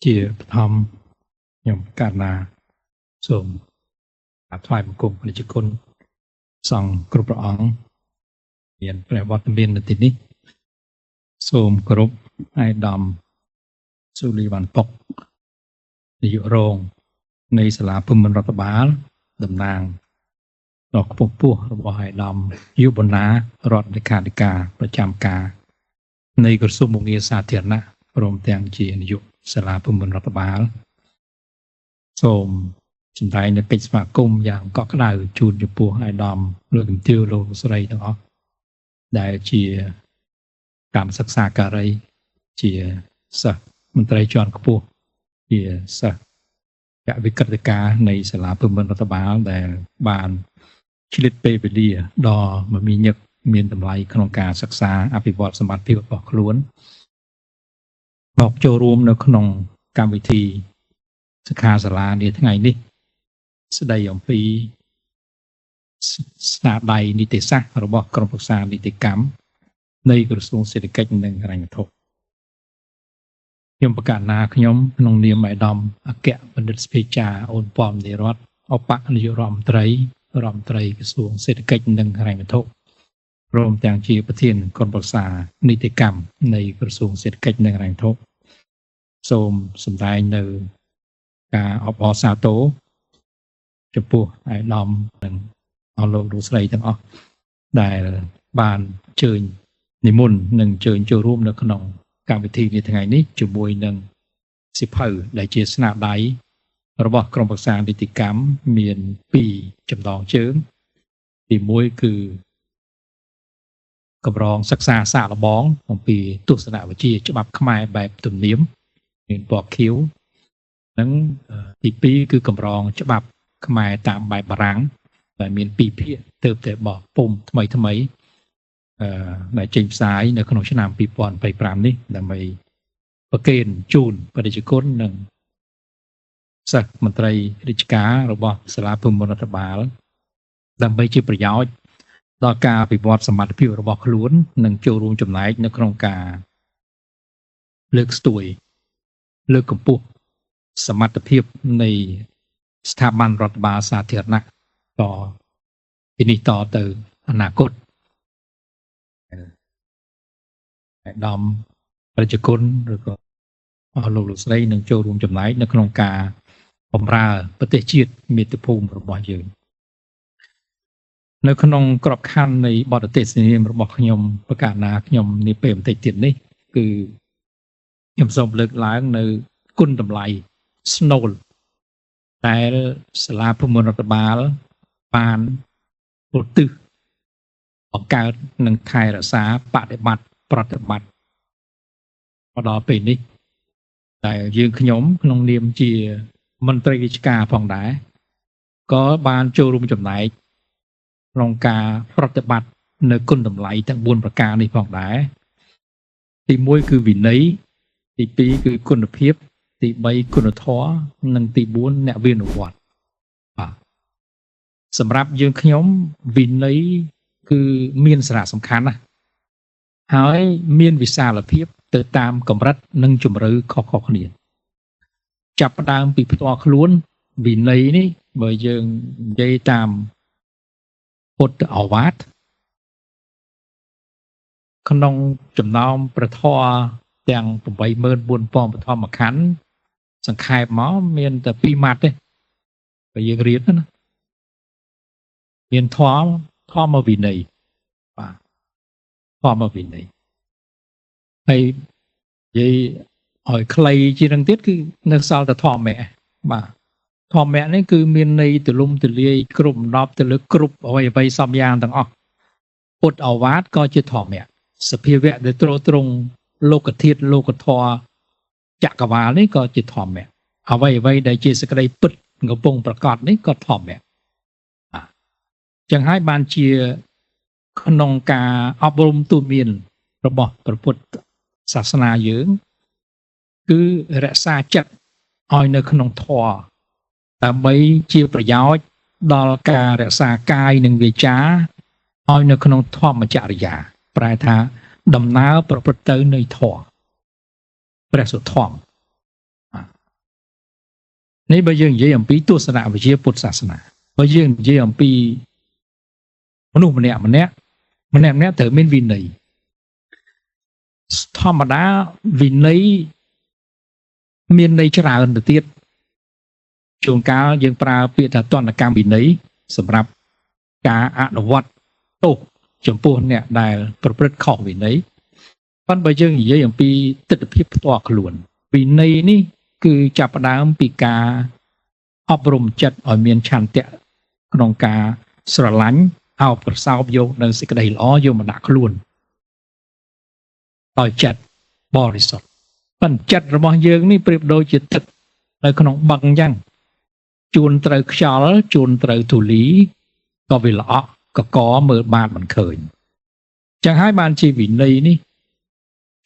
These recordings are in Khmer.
ជាបឋមខ្ញុំកាលណាសូមថ្វាយបង្គំព្រះជគុណសង្ឃគ្រប់ព្រះអង្គមានព្រះវត្តមាននៅទីនេះសូមគោរពអាយដាមស៊ូលីវ៉ាន់ប៉ុកនាយករងនៃសាលាភូមិន្ទរដ្ឋបាលតំណាងដល់ខ្ពស់ពោះរបស់អាយដាមយុវនារដ្ឋលេខាធិការប្រចាំការនៃក្រសួងមុខងារសាធារណៈព្រមទាំងជានាយកសាលាភូមិន្ទរដ្ឋបាលសូមសម្ដែងនូវកិច្ចស្វាគមន៍យ៉ាងកក់ក្ដៅជូនចំពោះអាយដាមលោកជំទាវលោកស្រីទាំងអស់ដែលជាកម្មសិក្សាការីជាសិស្សមន្ត្រីជាន់ខ្ពស់ជាសិស្សវិក្កតការនៃសាលាភូមិន្ទរដ្ឋបាលដែលបានឆ្លៀតពេលវេលាដ៏មមាញឹកមានតម្លៃក្នុងការសិក្សាអភិវឌ្ឍសមត្ថភាពរបស់ខ្លួនមកចូលរួមនៅក្នុងកម្មវិធីសិក្ខាសាលានាថ្ងៃនេះស្ដីអំពីស្នាដៃនីតិសាស្ត្ររបស់ក្រុមប្រឹក្សានីតិកម្មនៃក្រសួងសេដ្ឋកិច្ចនិងហិរញ្ញវត្ថុខ្ញុំប្រកាសណាខ្ញុំក្នុងនាមអាយដាមអគ្គបណ្ឌិតស្ភេចាអូនប៉មនីរដ្ឋឧបនាយករដ្ឋមន្ត្រីក្រសួងសេដ្ឋកិច្ចនិងហិរញ្ញវត្ថុព្រមទាំងជាប្រធានក្រុមប្រឹក្សានីតិកម្មនៃក្រសួងសេដ្ឋកិច្ចនិងហិរញ្ញវត្ថុសូមសម្ដែងនៅការអបអរសាទរចំពោះអាយដាមនិងអស់លោកលោកស្រីទាំងអស់ដែលបានអញ្ជើញនិមន្តនិងអញ្ជើញចូលរួមនៅក្នុងកម្មវិធីនាថ្ងៃនេះជាមួយនឹងសិភៅដែលជាស្នាដៃរបស់ក្រុមប្រឹក្សានីតិកម្មមាន2ចំណងជើងទី1គឺកម្រងសិក្សាសាកល្បងអំពីទស្សនវិជ្ជាច្បាប់ខ្មែរបែបទំនៀមមានពណ៌ខៀវនិងទី2គឺកម្រងច្បាប់ខ្មែរតាមបែបបារាំងដែលមាន2ភាគទើបតែបោះពុម្ពថ្មីដែលចេញផ្សាយនៅក្នុងឆ្នាំ2025នេះដើម្បីប្រគេនជូនប្រជាជនគុណនិងសិស្សមន្ត្រីរាជការរបស់សាលាភូមិន្ទរដ្ឋបាលដើម្បីជាប្រយោជន៍ដល់ការអភិវឌ្ឍសមត្ថភាពរបស់ខ្លួននិងចូលរួមចំណែកនៅក្នុងការលើកស្ទួយលើកកម្ពស់សមត្ថភាពនៃស្ថាប័នរដ្ឋបាលសាធារណៈតពីនេះតទៅអនាគតអាយដាមប្រជាជនឬក៏អស់លោកលោកស្រីនឹងចូលរួមចំណែកនៅក្នុងការបម្រើប្រទេសជាតិមាតុភូមិរបស់យើងនៅក្នុងក្របខ័ណ្ឌនៃបទទេសនារបស់ខ្ញុំប្រកាសណាខ្ញុំនាពេលបន្តិចទៀតនេះគឺខ្ញុំសូមលើកឡើងនៅគុណតម្លៃស្នូលដែលសាលាភូមិន្ទរដ្ឋបាលបានឧទ្ទិសបង្កើតនិងថែរក្សាបដិបត្តិប្រតិបត្តិមកដល់ពេលនេះតែយើងខ្ញុំក្នុងនាមជាមន្ត្រីរាជការផងដែរក៏បានចូលរួមចំណែកក្នុងការប្រតិបត្តិនៅគុណតម្លៃទាំង4ប្រការនេះផងដែរទី1គឺវិន័យទី2គឺគុណភាពទី3គុណធម៌និងទី4អ្នកវិនុវត្តបាទសម្រាប់យើងខ្ញុំវិន័យគឺមានសារៈសំខាន់ណាស់ហើយមានវិសាលភាពទៅតាមកម្រិតនិងជម្រៅខុសៗគ្នាចាប់ផ្ដើមពីផ្ទាល់ខ្លួនវិន័យនេះបើយើងនិយាយតាមពុទ្ធឱវាទក្នុងចំណោមព្រះធម៌ទាំង84000បឋមខណ្ឌសង្ខេបមកមានតែ2ម៉ាត់ទេបើយើងរៀនណាមានធម៌វិន័យបាទធម៌វិន័យហើយនិយាយឲ្យខ្លីជាងនឹងទៀតគឺនៅសល់តែធម្មៈបាទធម្មៈនេះគឺមានន័យទូលំទូលាយគ្រប់ដប់ទៅលើគ្រប់អ្វីសពយ៉ាងទាំងអស់ពុទ្ធឱវាទក៏ជាធម្មៈសភាវៈដែលទ្រទ្រង់លោកធាតុលោកធម៌ចក្រវាលនេះក៏ជាធម្មៈអ្វីដែលជាសក្តីពិតកំពុងប្រកបនេះក៏ធម្មៈចឹងហើយបានជាក្នុងការអប់រំទូន្មានរបស់ព្រះពុទ្ធសាសនាយើងគឺរក្សាចិត្តឲ្យនៅក្នុងធម៌ដើម្បីជាប្រយោជន៍ដល់ការរក្សាកាយនិងវាចាឲ្យនៅក្នុងធម្មចរិយាប្រែថាដំណើរប្រព្រឹត្តទៅនៃធម៌ព្រះសុធម្ម នេះបើយើងនិយាយអំពីទស្សនវិជ្ជាពុទ្ធសាសនាបើយើងនិយាយអំពីមនុស្សម្នាក់ម្នាក់ត្រូវមានវិន័យធម្មតាវិន័យមានន័យច្រើនទៅទៀតជួនកាលយើងប្រើពាក្យថាទណ្ឌកម្មវិន័យសម្រាប់ការអនុវត្តទោសចំពោះអ្នកដែលប្រព្រឹត្តខុសវិន័យប៉ុន្តែបើយើងនិយាយអំពីទិដ្ឋភាពផ្ទាល់ខ្លួនវិន័យនេះគឺចាប់ផ្ដើមពីការអប់រំចិត្តឲ្យមានឆន្ទៈក្នុងការស្រឡាញ់អោបប្រសោបយកនៅសេចក្តីល្អយកមកដាក់ខ្លួនដោយចិត្តបរិសុទ្ធប៉ុន្តែចិត្តរបស់យើងនេះប្រៀបដូចជាទឹកនៅក្នុងបឹងអញ្ចឹងជួនត្រូវខ្យល់ជួនត្រូវធូលីក៏វាល្អក់កកមើលបានមិនឃើញចឹងហើយបានជាវិន័យនេះ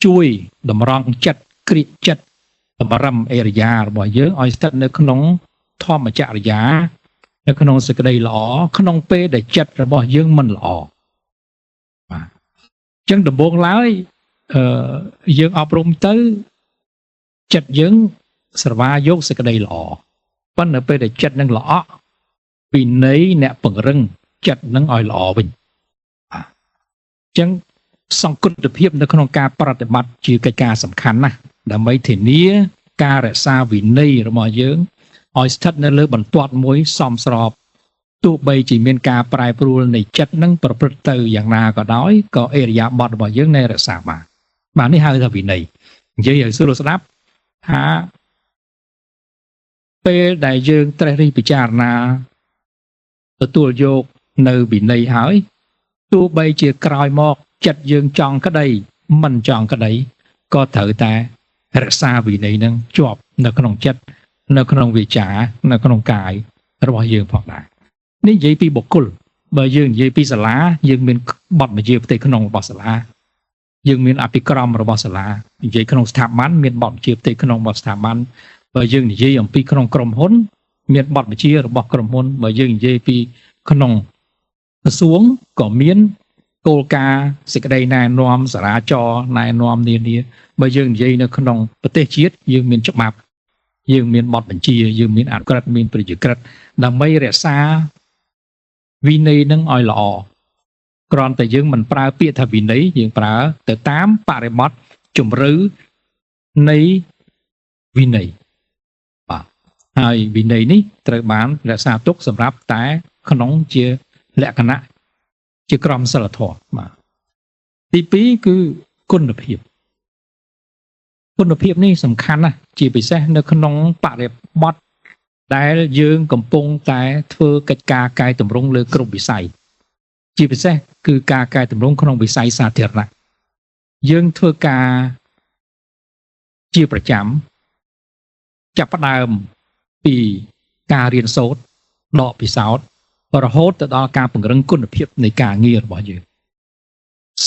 ជួយតម្រង់ចិត្តគ្រាកចិត្តតម្រឹមអេរយារបស់យើងឲ្យស្ថិតនៅក្នុងធម្មចរិយានៅក្នុងសេចក្តីល្អក្នុងពេលដែលចិត្តរបស់យើងមិនល្អបាទអញ្ចឹងដំបូងឡើយយើងអប់រំទៅចិត្តយើងស្រវាយកសេចក្តីល្អប៉ុន្តែនៅពេលដែលចិត្តនឹងល្អវិន័យអ្នកពង្រឹងចិត្តនឹងឲ្យល្អវិញអញ្ចឹងសង្កត់ភាពនៅក្នុងការប្រតិបត្តិជាកិច្ចការសំខាន់ណាស់ដើម្បីធានាការរក្សាវិន័យរបស់យើងឲ្យស្ថិតនៅលើបន្ទាត់មួយសមស្របទោះបីជាមានការប្រែប្រួលនៃចិត្តនឹងប្រព្រឹត្តទៅយ៉ាងណាក៏ដោយក៏អេរយាប័តរបស់យើងនៅរក្សាបាននេះហៅថាវិន័យនិយាយឲ្យស្រួលស្ដាប់ថាពេលដែលយើងត្រេះរិះពិចារណាទទួលយកនៅវិន័យហើយទោះបីជាក្រោយមកចិត្តយើងចង់ក្តីមិនចង់ក្តីក៏ត្រូវតែរក្សាវិន័យនឹងជាប់នៅក្នុងចិត្តនៅក្នុងវាចានៅក្នុងកាយរបស់យើងផងដែរនេះនិយាយពីបុគ្គលបើយើងនិយាយពីសាលាយើងមានបទបញ្ជាផ្ទៃក្នុងរបស់សាលាយើងមានអភិក្រមរបស់សាលានិយាយក្នុងស្ថាប័នមានបទបញ្ជាផ្ទៃក្នុងរបស់ស្ថាប័នបើយើងនិយាយអំពីក្នុងក្រុមហ៊ុនមានបទបញ្ជារបស់ក្រុមហ៊ុនបើយើងនិយាយពីក្នុងក្រសួងក៏មានគោលការណ៍សេចក្តីណែនាំសារាចរណែនាំនានាបើយើងនិយាយនៅក្នុងប្រទេសជាតិយើងមានច្បាប់យើងមានបទបញ្ជាយើងមានអក្រិតមានប្រជាក្រិតដើម្បីរក្សាវិន័យនឹងឲ្យល្អគ្រាន់តែយើងមិនប្រើពាក្យថាវិន័យយើងប្រើទៅតាមបរិបទជំរឿនៃវិន័យបាទហើយវិន័យនេះត្រូវបានរក្សាទុកសម្រាប់តែក្នុងជាលក្ខណៈជាក្រមសីលធម៌បាទទី2គឺគុណភាពនេះសំខាន់ណាស់ជាពិសេសនៅក្នុងបរិបទដែលយើងកំពុងតែធ្វើកិច្ចការកែតម្រង់លើគ្រប់វិស័យជាពិសេសគឺការកែតម្រង់ក្នុងវិស័យសាធារណៈយើងធ្វើការជាប្រចាំចាប់ផ្ដើមពីការរៀនសូត្រដកពិសោធន៍រហូតទៅដល់ការពង្រឹងគុណភាពនៃការងាររបស់យើង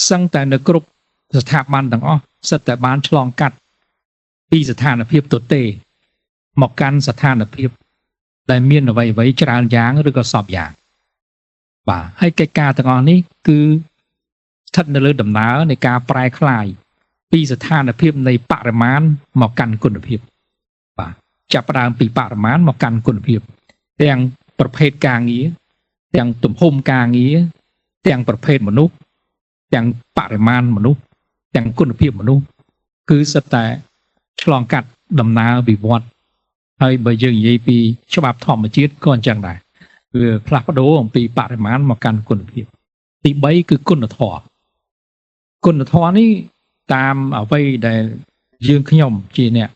សឹងតែនៅគ្រប់ស្ថាប័នទាំងអស់សិតតែបានឆ្លងកាត់ពីស្ថានភាពទទេមកកាន់ស្ថានភាពដែលមានអ្វីៗច្រើនយ៉ាងឬក៏សពយ៉ាងបាទហើយកិច្ចការទាំងអស់នេះគឺស្ថិតនៅលើដំណើរនៃការប្រែក្លាយពីស្ថានភាពនៃបរិមាណមកកាន់គុណភាពបាទចាប់ផ្ដើមពីបរិមាណមកកាន់គុណភាពទាំងប្រភេទការងារទាំងទំហំការងារទាំងប្រភេទមនុស្សទាំងបរិមាណមនុស្សទាំងគុណភាពមនុស្សគឺសិតតែឆ្លងកាត់ដំណើរវិវត្តហើយបើយើងនិយាយពីច្បាប់ធម្មជាតិក៏អញ្ចឹងដែរវាផ្លាស់ប្ដូរអំពីបរិមាណមកកាន់គុណភាពទី3គឺគុណធម៌នេះតាមអ្វីដែលយើងខ្ញុំជាអ្នក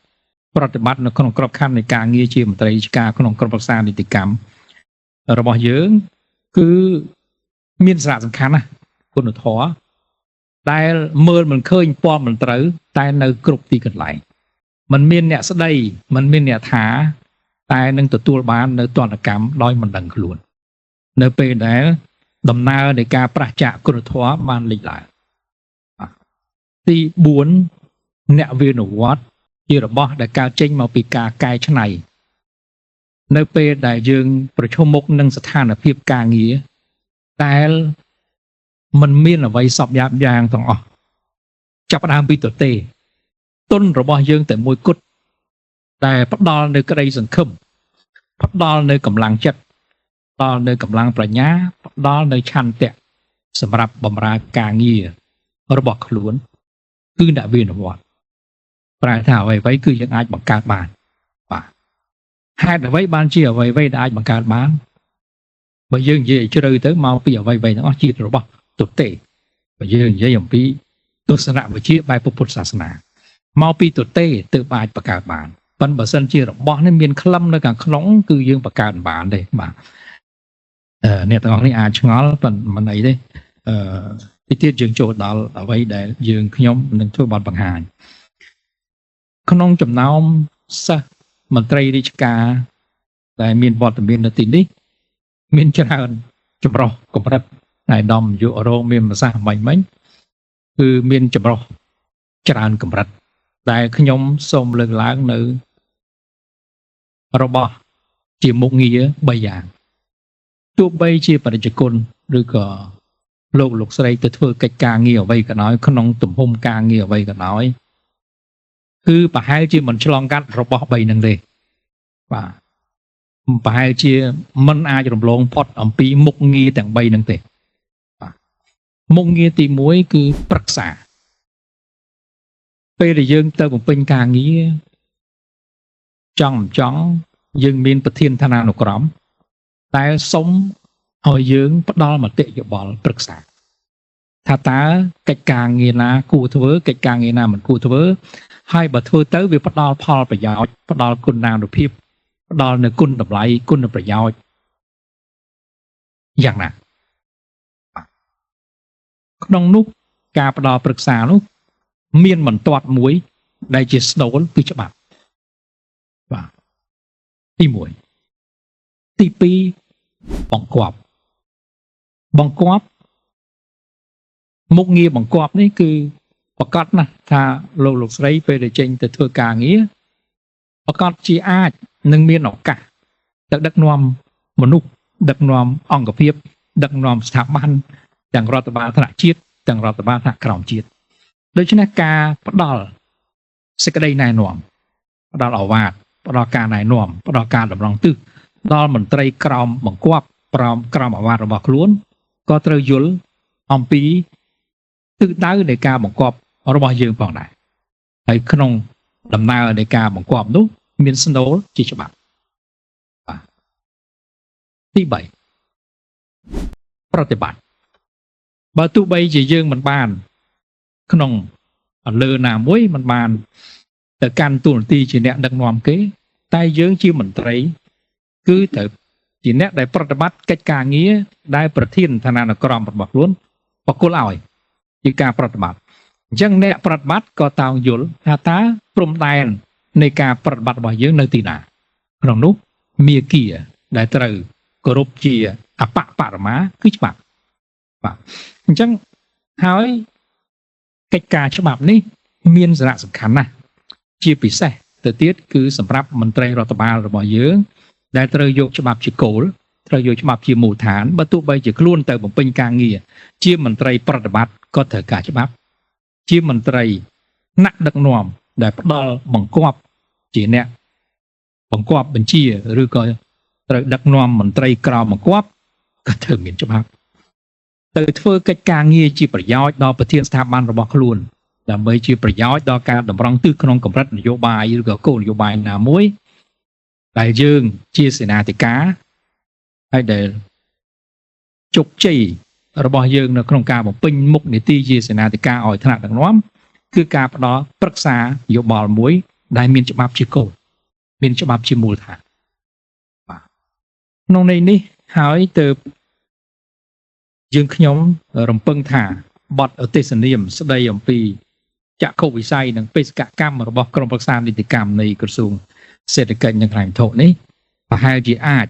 ប្រតិបត្តិនៅក្នុងក្របខ័ណ្ឌនៃការងារជាមន្ត្រីរាជការក្នុងក្រុមប្រឹក្សានីតិកម្មរបស់យើងគឺមានសារៈសំខាន់ណាស់គុណធម៌ដែលមើលមិនឃើញពណ៌មិនត្រូវតែនៅគ្រប់ទីកន្លែងมันមានអ្នកស្ដីมันមានអ្នកថាតែនឹងទទួលបាននៅទណ្ឌកម្មដោយមិនដឹងខ្លួននៅពេលដែលដំណើរនៃការប្រឆាចគុណធម៌បានលេចឡើងទី4អ្នកវិនិវត្តជារបស់ដែលកើតចេញមកពីការកែច្នៃនៅពេលដែលយើងប្រឈមមុខនឹងស្ថានភាពការងារដែលมันមានអ្វីសពយ៉ាងទាំងអស់ចាប់ផ្ដើមពីទទេទុនរបស់យើងតែមួយគត់ដែលផ្ដល់នៅក្តីសង្ឃឹម ផ្ដល់នៅកម្លាំងចិត្តផ្ដល់នៅកម្លាំងប្រាជ្ញាផ្ដល់នៅឆន្ទៈសម្រាប់បម្រើការងាររបស់ខ្លួនគឺអ្នកវិនិវត្តប្រែថាអ្វីៗគឺយើងអាចបង្កើតបានបាទហេតុអ្វីបានជាអ្វីៗដែលអាចបង្កើតបានបើយើងនិយាយជ្រៅទៅមកពីអ្វីៗទាំងអស់ជាតិរបស់ទុតិបើយើងនិយាយអំពីទស្សនវិជ្ជាបែបពុទ្ធសាសនាមកពីទុតិទើបអាចបង្កើតបានប៉ុន្តែបើសិនជារបស់នេះមានក្លឹមនៅខាងក្នុងគឺយើងបង្កើតមិនបានទេបាទអ្នកទាំងអស់នេះអាចឆ្ងល់ប៉ុន្តែមិនអីទេទីទៀតយើងចូលដល់អ្វីដែលយើងខ្ញុំនឹងធ្វើបទបង្ហាញក្នុងចំណោមសិស្សមន្ត្រីរាជការដែលមានវត្តមាននៅទីនេះមានច្រើនចម្រុះកម្រិតដែលដំយុរងមានប្រសាសន៍មិញគឺមានចម្រុះច្រើនកម្រិតដែលខ្ញុំសូមលើកឡើងនៅរបស់ជាមុខងារ3យ៉ាងទោះបីជាបរិជ្ជគុណឬក៏លោកស្រីទៅធ្វើកិច្ចការងារអ្វីក៏ដោយក្នុងទំហំការងារអ្វីក៏ដោយគឺប្រហែលជាមិនឆ្លងកាត់របស់3នឹងទេបាទប្រហែលជាមិនអាចរំលងផុតអំពីមុខងារទាំង3នឹងទេបាទមុខងារទី1គឺប្រឹក្សាពេលដែលយើងទៅបំពេញការងារចង់យើងមានប្រធានឋានានុក្រមតែសុំឲ្យយើងផ្ដល់មតិយោបល់ប្រឹក្សាថាតើកិច្ចការងារណាគួរធ្វើកិច្ចការងារណាមិនគួរធ្វើហើយបើធ្វើទៅវាផ្ដល់ផលប្រយោជន៍ផ្ដល់គុណានុភាពផ្ដល់នូវគុណតម្លៃគុណប្រយោជន៍យ៉ាងណាក្នុងនោះការផ្ដល់ប្រឹក្សានោះមានបន្ទាត់មួយដែលជាស្នូលគឺច្បាប់បាទទី1ទី2បង្គាប់មុខងារបង្គាប់នេះគឺប្រកាសណាស់ថាលោកស្រីពេលដែលចេញទៅធ្វើការងារប្រកាសជាអាចនឹងមានឱកាសទៅដឹកនាំមនុស្សដឹកនាំអង្គភាពដឹកនាំស្ថាប័នទាំងរដ្ឋបាលថ្នាក់ជាតិទាំងរដ្ឋបាលថ្នាក់ក្រោមជាតិដូច្នេះការផ្ដល់សេចក្តីណែនាំផ្ដល់ឱវាទផ្ដល់ការណែនាំផ្ដល់ការតម្រង់ទិសដល់មន្ត្រីក្រមបង្គាប់ក្រមឱវាទរបស់ខ្លួនក៏ត្រូវយល់អំពីទិសដៅនៃការបង្គាប់របស់យើងផងដែរហើយក្នុងដំណើរនៃការបង្គាប់នោះមានស្នូលជាច្បាប់បាទទី3ប្រតិបត្តិបើទោះបីជាយើងមិនបានក្នុងលើណាមួយមិនបានទៅកាន់តួនាទីជាអ្នកដឹកនាំគេតែយើងជាមន្ត្រីគឺត្រូវជាអ្នកដែលប្រតិបត្តិកិច្ចការងារដែលប្រធានឋានានុក្រមរបស់ខ្លួនបកគលឲ្យជាការប្រតិបត្តិអញ្ចឹងអ្នកប្រតិបត្តិក៏តោងយល់ថាតើព្រំដែននៃការប្រតិបត្តិរបស់យើងនៅទីណាក្នុងនោះមាគ៌ាដែលត្រូវគោរពជាអបបរមាគឺច្បាប់បាទអញ្ចឹងហើយកិច្ចការច្បាប់នេះមានសារៈសំខាន់ណាស់ជាពិសេសទៅទៀតគឺសម្រាប់មន្ត្រីរដ្ឋបាលរបស់យើងដែលត្រូវយកច្បាប់ជាគោលត្រូវយកច្បាប់ជាមូលដ្ឋានបើទោះបីជាខ្លួនទៅបំពេញការងារជាមន្ត្រីប្រតិបត្តិក៏ត្រូវការច្បាប់ជាមន្ត្រីថ្នាក់ដឹកនាំដែលផ្ដល់បង្គាប់ជាអ្នកបង្គាប់បញ្ជាឬក៏ត្រូវដឹកនាំមន្ត្រីក្រមបង្គាប់ក៏ត្រូវមានច្បាប់ទៅធ្វើកិច្ចការងារជាប្រយោជន៍ដល់ប្រធានស្ថាប័នរបស់ខ្លួនដើម្បីជាប្រយោជន៍ដល់ការតម្រង់ទិសក្នុងកម្រិតនយោបាយឬក៏គោលនយោបាយណាមួយដែលយើងជាសេនាធិការហើយដែលជោគជ័យរបស់យើងនៅក្នុងការបំពេញមុខនីតិជាសេនាធិការឲ្យថ្នាក់ដឹកនាំគឺការផ្ដល់ប្រឹក្សាយោបល់មួយដែលមានច្បាប់ជាគោលមានច្បាប់ជាមូលដ្ឋានបាទក្នុងន័យនេះហើយទៅយើងខ្ញុំរំពឹងថាបទឧទ្ទេសនាមស្ដីអំពីចក្ខុវិស័យនិងបេសកកម្មរបស់ក្រមប្រឹក្សានីតិកម្មនៃក្រសួងសេដ្ឋកិច្ចនិងហិរញ្ញវត្ថុនេះប្រហែលជាអាច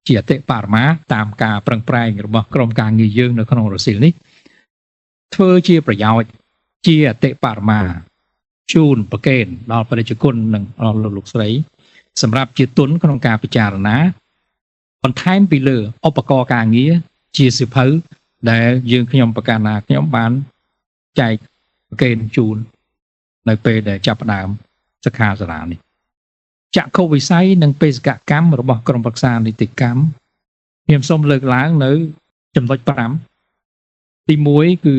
ជាអតិបរមាតាមការប្រឹងប្រែងរបស់ក្រមការងារយើងនៅក្នុងរសៀលនេះធ្វើជាប្រយោជន៍ជាអតិបរមាជូនប្រកេនដល់ប្រជាជនគុណនិងលោកស្រីសម្រាប់ជាទុនក្នុងការពិចារណាបន្ថែមពីលើឧបករណ៍ការងារជាសិភៅដែលយើងខ្ញុំប្រកាសណាខ្ញុំបានចែកប្រកេនជូននៅពេលដែលចាប់ផ្ដើមសិក្ខាសាលានេះ ចាក់ខុវិស័យនិងបេសកកម្មរបស់ក្រមប្រឹក្សានីតិកម្មខ្ញុំសូមលើកឡើងនៅចំណុច5ទី1គឺ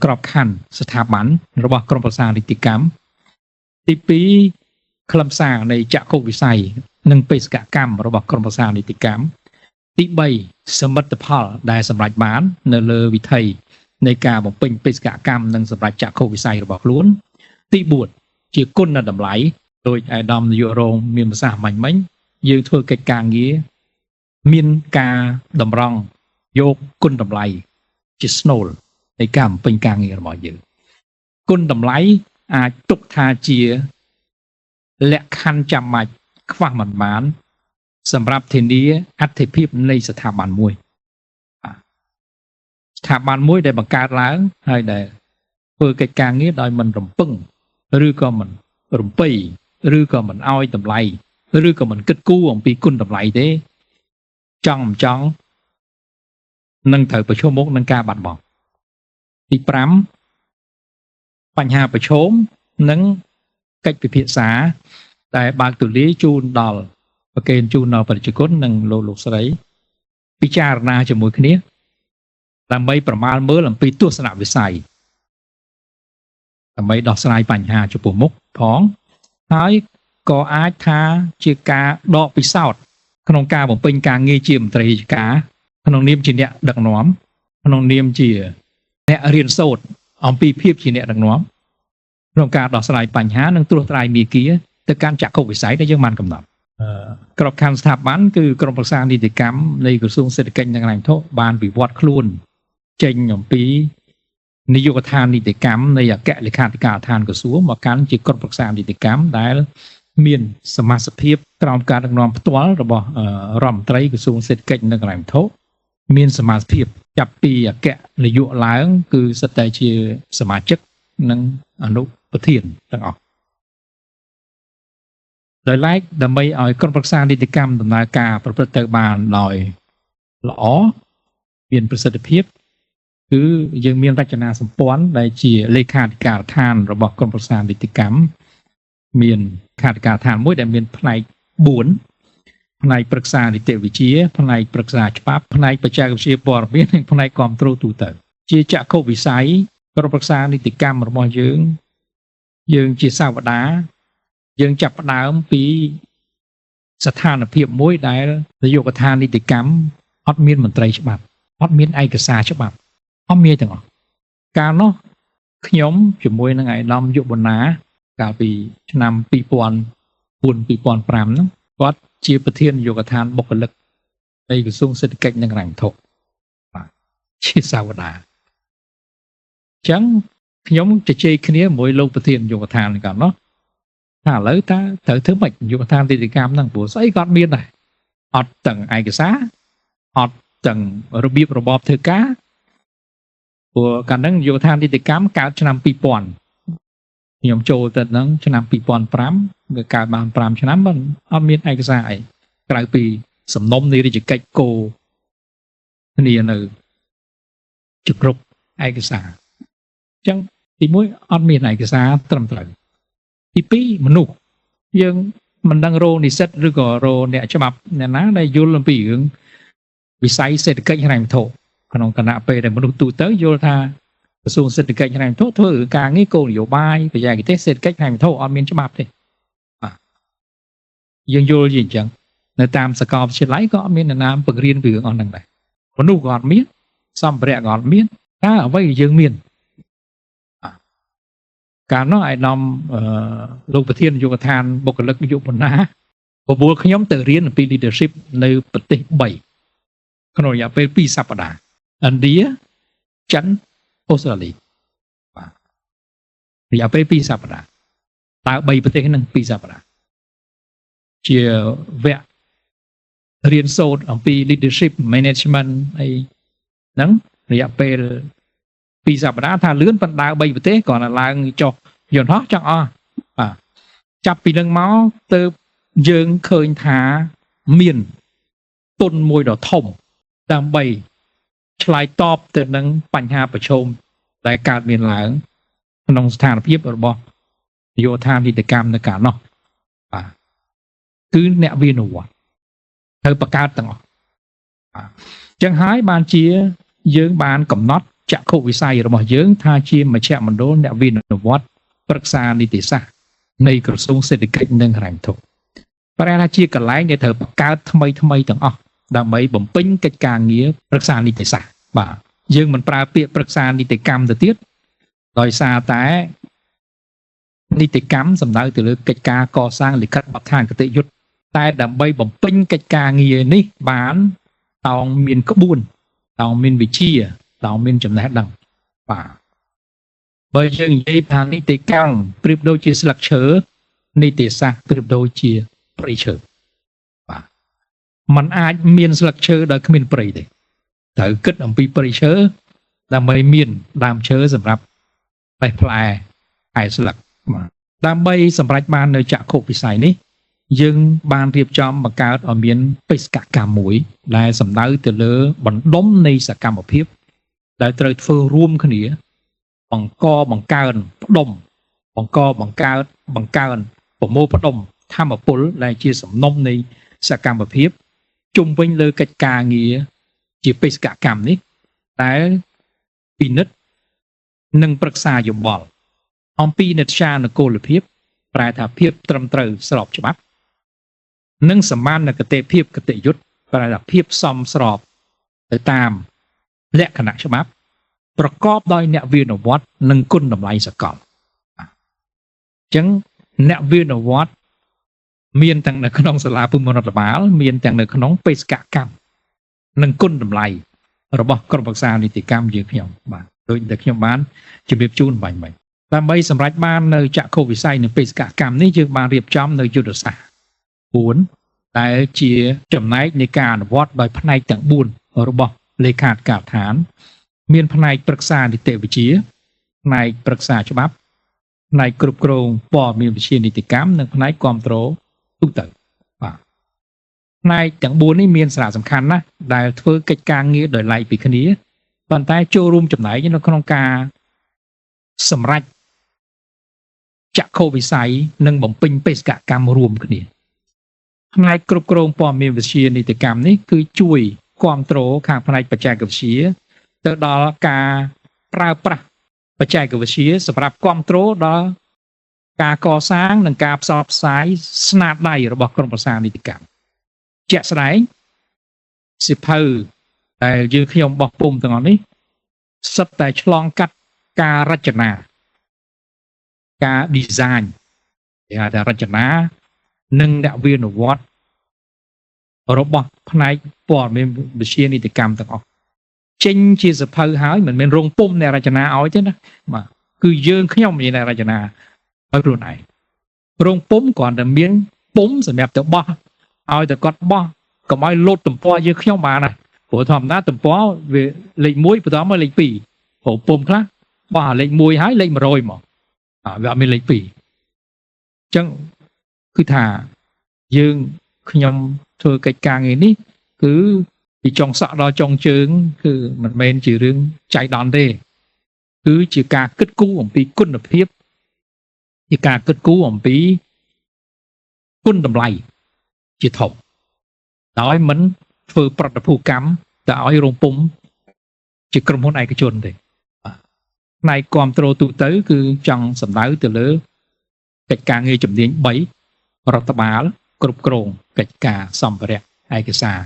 ក្របខ័ណ្ឌស្ថាប័នរបស់ក្រមប្រឹក្សានីតិកម្មទី2ខ្លឹមសារនៃចាក់ខុវិស័យនិងបេសកកម្មរបស់ក្រមប្រឹក្សានីតិកម្មទី3សមិទ្ធផលដែលសម្រេចបាននៅលើវិថីនៃការបំពេញបេសកកម្មនិងសម្រាប់ចាក់ខុវិស័យរបស់ខ្លួនទី4ជាគុណតម្លៃដោយអាដាមនាយករងមានប្រសាសន៍មិញយើងធ្វើកិច្ចការងារមានការតម្រង់យកគុណតម្លៃជាស្នូលនៃការបំពេញការងាររបស់យើងគុណតម្លៃអាចទុកថាជាលក្ខខណ្ឌចាំបាច់ខ្វះមិនបានសម្រាប់ធានាអត្ថិភាពនៃស្ថាប័នមួយស្ថាប័នមួយដែលបង្កើតឡើងហើយដែលធ្វើកិច្ចការងារដោយមិនរំពឹងឬក៏មិនរំពៃឬក៏មិនអោយតម្លៃឬក៏មិនគិតគូរអំពីគុណតម្លៃទេចង់មិនចង់នឹងត្រូវប្រឈមមុខនឹងការបាត់បង់ទី5បញ្ហាប្រឈមនិងកិច្ចពិភាក្សាដែលបើកទូលាយជូនដល់ប្រកេនជូនដល់ប្រជាជននិងលោកស្រីពិចារណាជាមួយគ្នាដើម្បីប្រមាលមើលអំពីទស្សនវិស័យដើម្បីដោះស្រាយបញ្ហាចំពោះមុខផងហើយក៏អាចថាជាការដកពិសោធន៍ក្នុងការបំពេញការងារជាមន្ត្រីរាជការក្នុងនាមជាអ្នកដឹកនាំក្នុងនាមជាអ្នករៀនសូត្រអំពីភាពជាអ្នកដឹកនាំក្នុងការដោះស្រាយបញ្ហានិងត្រួសត្រាយមាគ៌ាទៅកាន់ចក្ខុវិស័យដែលយើងបានកំណត់ក្របខ័ណ្ឌស្ថាប័នគឺក្រមប្រឹក្សានីតិកម្មនៃក្រសួងសេដ្ឋកិច្ចនិងហិរញ្ញវត្ថុបានវិវត្តខ្លួនចេញអំពីនាយកដ្ឋាននីតិកម្មនៃអគ្គលេខាធិការដ្ឋានក្រសួងមកកាន់ជាក្រុមប្រឹក្សានីតិកម្មដែលមានសមាជិកភាពក្រោមការដឹកនាំផ្ទាល់របស់រដ្ឋមន្ត្រីក្រសួងសេដ្ឋកិច្ចនិងហិរញ្ញវត្ថុមានសមាជិកភាពចាប់ពីអគ្គនាយកឡើងគឺសិតតែជាសមាជិកនិងអនុប្រធានទាំងអស់ដោយឡែកដើម្បីឲ្យក្រុមប្រឹក្សានីតិកម្មដំណើរការប្រព្រឹត្តទៅបានដោយល្អមានប្រសិទ្ធភាពគឺយើងមានរចនាសម្ព័ន្ធដែលជាលេខាធិការដ្ឋានរបស់ក្រមប្រឹក្សានីតិកម្មមានខាធិការដ្ឋានមួយដែលមានផ្នែក4ផ្នែកប្រឹក្សានីតិវិទ្យាផ្នែកប្រឹក្សាច្បាប់ផ្នែកបច្ចេកវិទ្យាព័ត៌មាននិងផ្នែកគ្រប់គ្រងទូទៅជាចក្ខុវិស័យក្រមប្រឹក្សានីតិកម្មរបស់យើងជាសាវតាយើងចាប់ផ្ដើមពីស្ថានភាពមួយដែលនាយកដ្ឋាននីតិកម្មអត់មានមន្ត្រីច្បាប់អត់មានឯកសារច្បាប់អត់មានទាំងអស់កាលនោះខ្ញុំជាមួយនឹងឯកឧត្តមយុបណាកាលពីឆ្នាំ2004 2005ហ្នឹងគាត់ជាប្រធាននាយកដ្ឋានបុគ្គលិកនៃក្រសួងសេដ្ឋកិច្ចនិងហិរញ្ញវត្ថុបាទជាសាវតាអញ្ចឹងខ្ញុំជជែកគ្នាជាមួយលោកប្រធាននាយកដ្ឋានកាលនោះថាឥឡូវតើត្រូវធ្វើម៉េចនាយកដ្ឋាននីតិកម្មហ្នឹងព្រោះស្អីក៏អត់មានដែរអត់ទាំងឯកសារអត់ទាំងរបៀបរបបធ្វើការព្រោះកាលហ្នឹងនាយកដ្ឋាននីតិកម្មកើតឆ្នាំ2000ខ្ញុំចូលទៅហ្នឹងឆ្នាំ2005វាកើតបាន5ឆ្នាំមិនអត់មានឯកសារអីក្រៅពីសំណុំនៃរាជកិច្ចគោគ្នានៅជគ្រប់ឯកសារអញ្ចឹងទី1អត់មានឯកសារត្រឹមត្រូវទី2មនុស្សយើងមិនដឹងរោនិស្សិតឬក៏រោអ្នកច្បាប់អ្នកណាដែលយល់អំពីរឿងវិស័យសេដ្ឋកិច្ចហិរញ្ញវត្ថុក្នុងគណៈពេលដែលមនុស្សទូទៅយល់ថាក្រសួងសេដ្ឋកិច្ចហិរញ្ញវត្ថុធ្វើការងារគោលនយោបាយបច្ចេកទេសសេដ្ឋកិច្ចហិរញ្ញវត្ថុអត់មានច្បាប់ទេបាទយើងយល់យីអញ្ចឹងនៅតាមសាកលវិទ្យាល័យក៏អត់មានអ្នកណាបង្រៀនពីរឿងអស់ហ្នឹងដែរមនុស្សក៏អត់មានសម្ភារៈក៏អត់មានតើអ្វីយើងមានកាលនោះឯកឧត្តមលោកប្រធាននាយកដ្ឋានបុគ្គលិកយុវបណ្ណាបបួលខ្ញុំទៅរៀនអំពី leadership នៅប្រទេស3ក្នុងរយៈពេល2សប្តាហ៍ឥណ្ឌាចិនអូស្ត្រាលីបាទរយៈពេល2សប្តាហ៍តើ3ប្រទេសហ្នឹង2សប្តាហ៍ជាវគ្គរៀនសូត្រអំពី leadership management អីហ្នឹងរយៈពេល2សប្តាហ៍ថាលឿនប៉ុន្តែ3ប្រទេសគ្រាន់តែឡើងចុះយន្តហោះចង់អស់បាទចាប់ពីនឹងមកទៅយើងឃើញថាមានទុនមួយដ៏ធំដើម្បីឆ្លើយតបទៅនឹងបញ្ហាប្រឈមដែលកើតមានឡើងក្នុងស្ថានភាពរបស់នាយកដ្ឋាននីតិកម្មនៅកាលនោះបាទ cứ nẹo viên nổ vọt hơi bạc cao tầng chẳng hái ban chia dương ban cầm nót chạm khâu vì sai rồi mà dương tha chia mà chạm mình đố nẹo viên nổ vọt bậc xa đi tỉ xa này cửa sông sẽ được cách nâng hành thuộc và ra chia cả lái để thờ bạc cao thay tầng đã mấy bẩm pin cách càng nghĩa bậc xa đi tỉ xa và dương mình pra bịa bậc xa đi tỉ cam từ tiết rồi xa té đi tỉ cắm sầm đau từ cách ca co sang lịch cắt bậc thang cái tự dứt tai đầm bay bẩm pin cách càng nghĩa ní bán tàu miền có buồn tàu miền bị chia tàu miền chấm nét đằng và bởi dương dây bàn đi tỉ cam bịp đôi chia sạc chớ đi tỉ xa bịp đôi chia prey chớ vàมันអាចមាន ស្លឹកឈើដោយគ្មានព្រៃទេត្រូវគិតអំពីព្រៃឈើដើម្បីមានដើមឈើសម្រាប់បេះផ្លែឯស្លឹកដើម្បីសម្រេចបាននៅចក្ខុវិស័យនេះយើងបានរៀបចំបង្កើតឲ្យមានបេសកកម្មមួយដែលសំដៅទៅលើបណ្ដុំនៃសកម្មភាពដែលត្រូវធ្វើរួមគ្នាបង្កើនផ្ដុំបង្កើនប្រមូលផ្ដុំធម្មពលដែលជាសំណុំនៃសកម្មភាពជុំវិញលើកិច្ចការងារជាបេសកកម្មនេះដែលពិនិត្យនិងប្រឹក្សាយោបល់អំពីនិត្យានុកូលភាពប្រែថាភាពត្រឹមត្រូវស្របច្បាប់និងសមានគតិភាពគតិយុត្តប្រែថាភាពសមស្របទៅតាមលក្ខណៈច្បាប់ប្រកបដោយអ្នកវិនិវត្តនិងគុណតម្លៃសកលអញ្ចឹងអ្នកវិនិវត្តមានទាំងនៅក្នុងសាលាពុទ្ធរដ្ឋបាលមានទាំងនៅក្នុងបេសកកម្មនិងគុណតម្លៃរបស់ក្រុមប្រឹក្សានីតិកម្មយើងខ្ញុំបាទដូចដែលខ្ញុំបានជម្រាបជូនបាញ់ដើម្បីសម្រេចបាននៅចក្ខុវិស័យនៃបេសកកម្មនេះយើងបានរៀបចំនៅយុទ្ធសាស្ត្រ4ដែលជាចំណែកនៃការអនុវត្តដោយផ្នែកទាំង4របស់លេខាធិការដ្ឋានមានផ្នែកប្រឹក្សានីតិវិទ្យាផ្នែកប្រឹក្សាច្បាប់ផ្នែកគ្រប់គ្រងព័ត៌មានវិទ្យានីតិកម្មនិងផ្នែកគ្រប់គ្រងទូទៅបាទផ្នែកទាំង4នេះមានសារៈសំខាន់ណាស់ដែលធ្វើកិច្ចការងារដោយឡែកពីគ្នាប៉ុន្តែចូលរួមចំណែកនៅក្នុងការសម្រេចចក្ខុវិស័យនិងបំពេញបេសកកម្មរួមគ្នាផ្នែកគ្រប់គ្រងព័ត៌មានវិទ្យានីតិកម្មនេះគឺជួយគ្រប់គ្រងខាងផ្នែកបច្ចេកវិទ្យាទៅដល់ការប្រើប្រាស់បច្ចេកវិទ្យាសម្រាប់គ្រប់គ្រងដល់ការកសាងនិងការផ្សព្វផ្សាយស្នាដៃរបស់ក្រុមប្រឹក្សានីតិកម្មជាក់ស្ដែងសិភៅដែលយើងខ្ញុំបោះពុំទាំងអស់នេះសិតតែឆ្លងកាត់ការរចនាការ design គេហៅថារចនានិងអ្នកវិនិវត្តរបស់ផ្នែកព័ត៌មានវិទ្យានីតិកម្មទាំងអស់ចេញជាសិភៅហើយមិនមែនរងពុំអ្នករចនាឲ្យទេណាបាទគឺយើងខ្ញុំជាអ្នករចនាឲ្យខ្លួនឯងរងពុំគ្រាន់តែមានពុំសម្រាប់ទៅបោះឲ្យតែគាត់បោះកុំឲ្យលោតទំព័រយើងខ្ញុំបានណាព្រោះធម្មតាទំព័រវាលេខ1បន្តមកលេខ2ព្រោះពុំខ្លះបោះលេខ1ហើយលេខ100មកវាអត់មានលេខ2អញ្ចឹងគឺថាយើងខ្ញុំធ្វើកិច្ចការងារនេះគឺពីចុងសក់ដល់ចុងជើងគឺមិនមែនជារឿងចៃដន្យទេគឺជាការគិតគូរអំពីគុណភាពជាការគិតគូរអំពីគុណតម្លៃជាធំដោយមិនធ្វើប្រតិភូកម្មទៅឲ្យរោងពុំជាក្រុមហ៊ុនឯកជនទេផ្នែកគ្រប់គ្រងទូទៅគឺចង់សម្ដៅទៅលើកិច្ចការងារជំនាញ3រដ្ឋបាលគ្រប់គ្រងកិច្ចការសម្ភារៈឯកសារ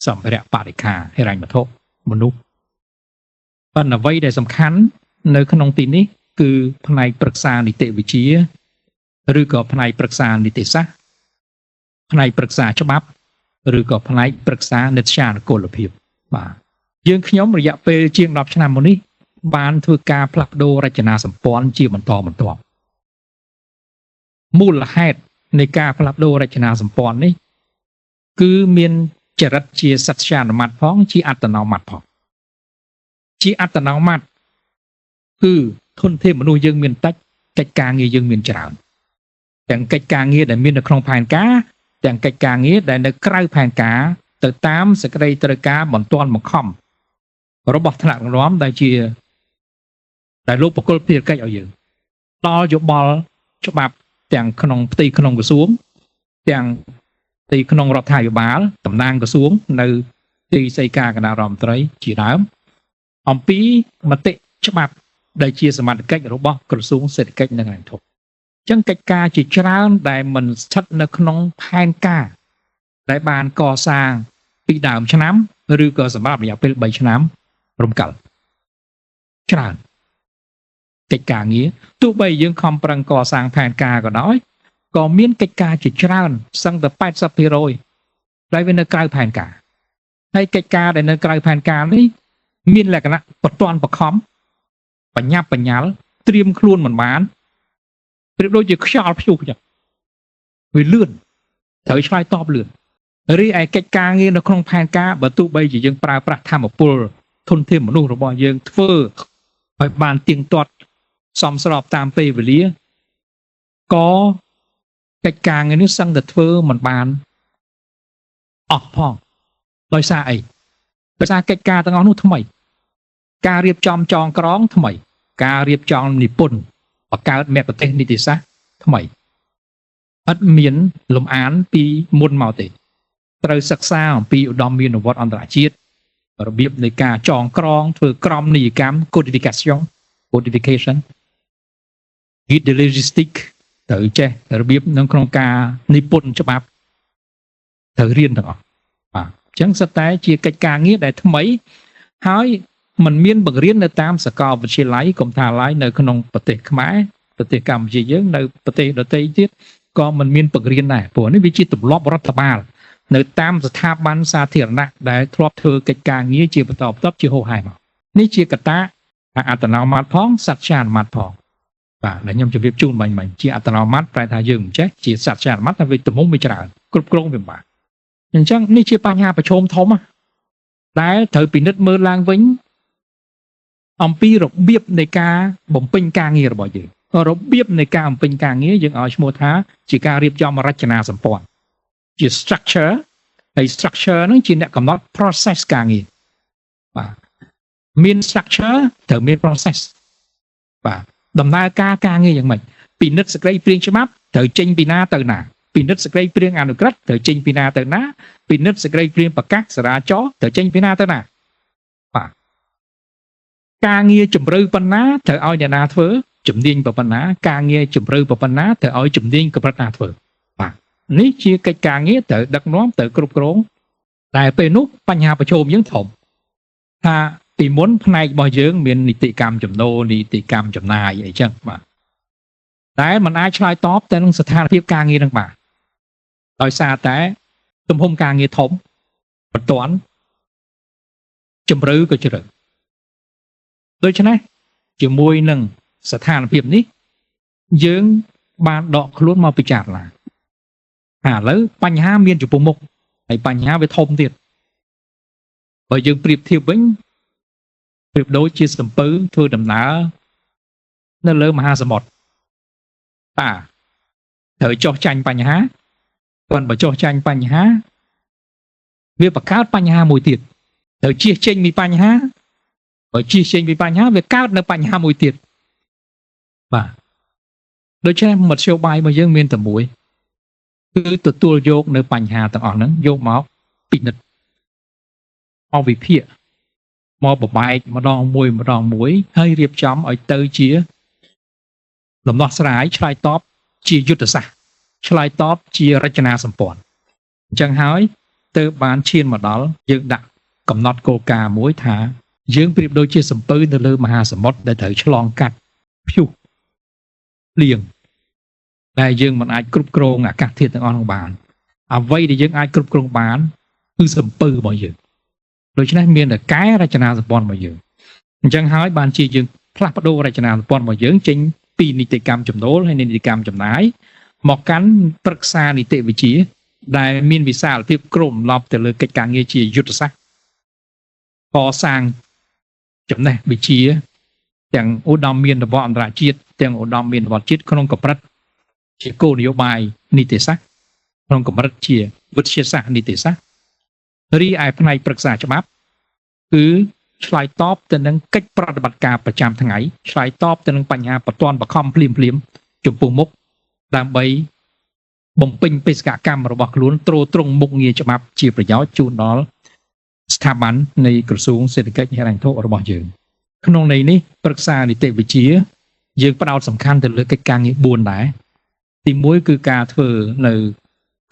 សម្ភារៈបរិក្ខារហិរញ្ញវត្ថុមនុស្សប៉ុន្តែអ្វីដែលសំខាន់នៅក្នុងទីនេះគឺផ្នែកប្រឹក្សានីតិវិទ្យាឬក៏ផ្នែកប្រឹក្សានីតិសាស្ត្រផ្នែកប្រឹក្សាច្បាប់ឬក៏ផ្នែកប្រឹក្សានិត្យានុកូលភាពបាទយើងខ្ញុំរយៈពេលជាង10ឆ្នាំមកនេះបានធ្វើការផ្លាស់ប្ដូររចនាសម្ព័ន្ធជាបន្តបន្ទាប់មូលហេតុនៃការផ្លាស់ប្ដូររចនាសម្ព័ន្ធនេះគឺមានចរិតជាសត្យានុម័តផងជាអត្តនោម័តផងជាអត្តនោម័តគឺធនធានមនុស្សយើងមានតិចកិច្ចការងារយើងមានច្រើនទាំងកិច្ចការងារដែលមាននៅក្នុងផែនការទាំងកិច្ចការងារដែលនៅក្រៅផែនការទៅតាមសេចក្តីត្រូវការបន្ទាន់បង្ខំរបស់ថ្នាក់ដឹកនាំដែលលោកបកគលភារកិច្ចឲ្យយើងដល់យោបល់ច្បាប់ទាំងក្នុងផ្ទៃក្នុងក្រសួង ទាំងទីក្នុងរដ្ឋាភិបាលតំណាងក្រសួងនៅទីស្តីការគណៈរដ្ឋមន្ត្រីជាដើមអំពីមតិច្បាប់ដែលជាសមត្ថកិច្ចរបស់ក្រសួងសេដ្ឋកិច្ចនិងហិរញ្ញវត្ថុអញ្ចឹងកិច្ចការជាច្រើនដែលមិនស្ថិតនៅក្នុងផែនការដែលបានកសាងពីដើមឆ្នាំឬក៏សម្រាប់រយៈពេល3ឆ្នាំរំកិលច្រើនកិច្ចការងារទោះបីយើងខំប្រឹងកសាងផែនការក៏ដោយក៏មានកិច្ចការជាច្រើនសឹងតែ 80% ដែលវានៅក្រៅផែនការហើយកិច្ចការដែលនៅក្រៅផែនការនេះមានលក្ខណៈបទាន់បខំបញ្ញាប់បញ្ញាល់ត្រៀមខ្លួនមិនបានប្រៀបដូចជាខ្យល់ព្យុះចឹងវាលឿនត្រូវឆ្លើយតបលឿនរីឯកិច្ចការងារនៅក្នុងផែនការបើទោះបីជាយើងប្រើប្រាស់ធម្មពលធនធានមនុស្សរបស់យើងធ្វើឲ្យបានទៀងទាត់សមស្របតាមពេលវេលាក៏កិច្ចការងារនេះសឹងតែធ្វើមិនបានអស់ផងដោយសារអីដោយសារកិច្ចការទាំងអស់នោះថ្មីការរៀបចំចងក្រងថ្មីការរៀបចំនិពន្ធបង្កើតមគ្គុទ្ទេសក៍នីតិសាស្ត្រថ្មីអត់មានលំអានពីមុនមកទេត្រូវសិក្សាអំពីឧត្តមមានវត្តអន្តរជាតិរបៀបនៃការចងក្រងធ្វើក្រមនីយកម្ម codification guide de logistique ត្រូវចេះរបៀបនៅក្នុងការនិពន្ធច្បាប់ត្រូវរៀនទាំងអស់បាទអញ្ចឹងសិតតែជាកិច្ចការងារដែលថ្មីហើយมันមានបង្រៀននៅតាមសាកលវិទ្យាល័យកុំថាឡើយនៅក្នុងប្រទេសខ្មែរប្រទេសកម្ពុជាយើងនៅប្រទេសដទៃទៀតក៏มันមានបង្រៀនដែរព្រោះនេះវាជាទម្លាប់រដ្ឋបាលនៅតាមស្ថាប័នសាធារណៈដែលធ្លាប់ធ្វើកិច្ចការងារជាបន្តបន្ទាប់ជាហូរហែមកនេះជាកត្តាអត្តនោម័តផងសច្ចានុម័តផងបាទដែលខ្ញុំជម្រាបជូនបាញ់ជាអត្តនោម័តប្រែថាយើងមិនចេះជាសច្ចានុម័តតែវាទំហំវាច្រើនគ្រប់គ្រងវាបាទអញ្ចឹងនេះជាបញ្ហាប្រឈមធំដែលត្រូវពិនិត្យមើលឡើងវិញអំពីរបៀបនៃការបំពេញការងាររបស់យើងរបៀបនៃការបំពេញការងារយើងឲ្យឈ្មោះថាជាការរៀបចំរចនាសម្ព័ន្ធជា structure ហើយ structure ហ្នឹងជាអ្នកកំណត់ process ការងារបាទមាន structure ត្រូវមាន process បាទដំណើរការងារយ៉ាងម៉េចពិនិត្យសេចក្តីព្រាងច្បាប់ត្រូវចេញពីណាទៅណាពិនិត្យសេចក្តីព្រាងអនុក្រឹត្យត្រូវចេញពីណាទៅណាពិនិត្យសេចក្តីព្រាងប្រកាសចរាចរណ៍ត្រូវចេញពីណាទៅណាបាទការងារជំរឿប៉ុណ្ណាត្រូវឲ្យអ្នកណាធ្វើជំនាញប៉ុណ្ណាការងារជំរឿប៉ុណ្ណាត្រូវឲ្យជំនាញកម្រិតណាធ្វើបាទនេះជាកិច្ចការងារត្រូវដឹកនាំត្រូវគ្រប់គ្រងតែពេលនោះបញ្ហាប្រឈមយើងធំថាពីមុនផ្នែករបស់យើងមាននីតិកម្មចំណូលនីតិកម្មចំណាយអីចឹងបាទតែมันអាចឆ្លើយតបទៅនឹងស្ថានភាពការងារនឹងបាទដោយសារតែទំហំការងារធំបន្ទាន់ជំរឿក៏ជ្រៅដូច្នេះជាមួយនឹងស្ថានភាពនេះយើងបានដកខ្លួនមកពិចារណាឥឡូវបញ្ហាមានចំពោះមុខហើយបញ្ហាវាធំទៀតបើយើងប្រៀបធៀបវិញប្រៀបដូចជាសំពៅធ្វើដំណើរនៅលើមហាសមុទ្របាទត្រូវចោះចាញ់បញ្ហាប៉ុន្តែបើចោះចាញ់បញ្ហាវាបង្កើតបញ្ហាមួយទៀតត្រូវជៀសចេញពីបញ្ហាបើជៀសចេញពីបញ្ហាវាកើតនៅបញ្ហាមួយទៀតបាទដូច្នេះមធ្យោបាយរបស់យើងមានតែមួយគឺទទួលយកនៅបញ្ហាទាំងអស់ហ្នឹងយកមកពិនិត្យមកវិភាគមកបបែកម្ដងមួយហើយរៀបចំឲ្យទៅជាដំណោះស្រាយឆ្លើយតបជាយុទ្ធសាស្ត្រឆ្លើយតបជារចនាសម្ព័ន្ធអញ្ចឹងហើយទើបបានឈានមកដល់យើងដាក់កំណត់គោលការណ៍មួយថាយើងប្រៀបដូចជាសំពៅនៅលើមហាសមុទ្រដែលត្រូវឆ្លងកាត់ព្យុះភ្លៀងដែលយើងមិនអាចគ្រប់គ្រងអាកាសធាតុទាំងអស់នោះបានអ្វីដែលយើងអាចគ្រប់គ្រងបានគឺសំពៅរបស់យើងដូច្នេះមានតែកែរចនាសម្ព័ន្ធរបស់យើងអញ្ចឹងហើយបានជាយើងផ្លាស់ប្ដូររចនាសម្ព័ន្ធរបស់យើងចេញពីនីតិកម្មចំណូលហើយនីតិកម្មចំណាយមកកាន់ប្រឹក្សានីតិវិទ្យាដែលមានវិសាលភាពគ្របដណ្ដប់ទៅលើកិច្ចការងារជាយុទ្ធសាស្ត្រកសាងចំណេះវិជ្ជាទាំងឧត្តមមានវត្តអន្តរជាតិទាំងឧត្តមមានវត្តជាតិក្នុងកម្រិតជាគោលនយោបាយនីតិសាស្ត្រក្នុងកម្រិតជាវិទ្យាសាស្ត្រនីតិសាស្ត្ររីឯផ្នែកប្រឹក្សាច្បាប់គឺឆ្លើយតបទៅនឹងកិច្ចប្រតិបត្តិការប្រចាំថ្ងៃឆ្លើយតបទៅនឹងបញ្ហាបន្ទាន់បខំភ្លាមចំពោះមុខដើម្បី បំពេញបេសកកម្មរបស់ខ្លួនទ្រទ្រង់មុខងារច្បាប់ជាប្រយោជន៍ជូនដល់ស្ថាប័ននៃក្រសួងសេដ្ឋកិច្ចហិរញ្ញវត្ថុរបស់យើងក្នុងន័យនេះប្រឹក្សានីតិវិទ្យាយើងផ្ដោតសំខាន់ទៅលើកិច្ចការងារ4ដែរទី1គឺការធ្វើនៅ